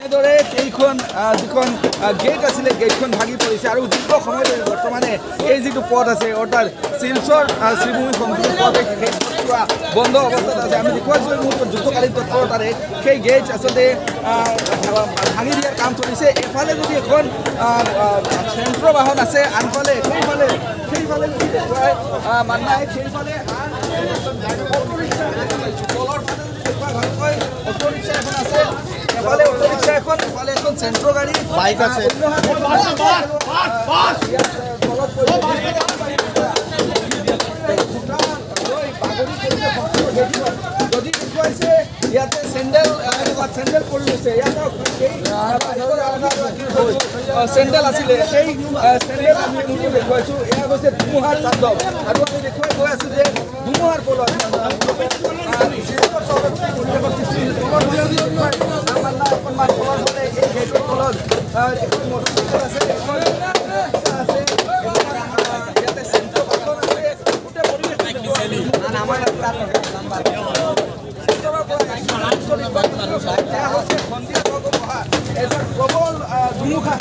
এনেদৰে এইখন যিখন গেট আছিলে গেটখন ভাঙি পৰিছে আৰু দীৰ্ঘ সময় ধৰি বৰ্তমানে এই যিটো পথ আছে অৰ্থাৎ শিলচৰ শ্ৰীভূমি সংযোগী পথ সেই পথছোৱা বন্ধ অৱস্থাত আছে। আমি দেখুৱাইছোঁ এই মুহূৰ্তত দ্ৰুতকালীন তৎপৰতাৰে সেই গেট আচলতে ভাঙি দিয়াৰ কাম চলিছে। এফালে যদি এখন চেন্ট্ৰ বাহন আছে, আনফালে সেইফালে যদি দেখুৱাই মান্নাই সেইফালে অটোৰিক্সা তলৰ ফালে যদি দেখুৱাই ভালকৈ অটোৰিক্সা এখন আছে, এফালে অটোৰিক্সা এখন, এফালে এখন চেন্ট্ৰ গাড়ী বাইক আছে। যদি দেখুৱাইছে ইয়াতে চেণ্ডেল পৰি গৈছে, চেণ্ডেল আছিলে সেই চেণ্ডেল আমি দেখুৱাইছোঁ। এয়া হৈছে ধুমুহাৰ তাণ্ডৱ আৰু আমি দেখুৱাই গৈ আছোঁ যে ধুমুহাৰ ফলত অকণমান ফলত হ'লে এই গেটৰ ফলত এখন মটৰচাইকেল আছে, ইয়াতে চেণ্ট্ৰ বাহন আছে, গোটেই পৰিৱেশ সন্ধিয়া প্ৰবল ধুমুহা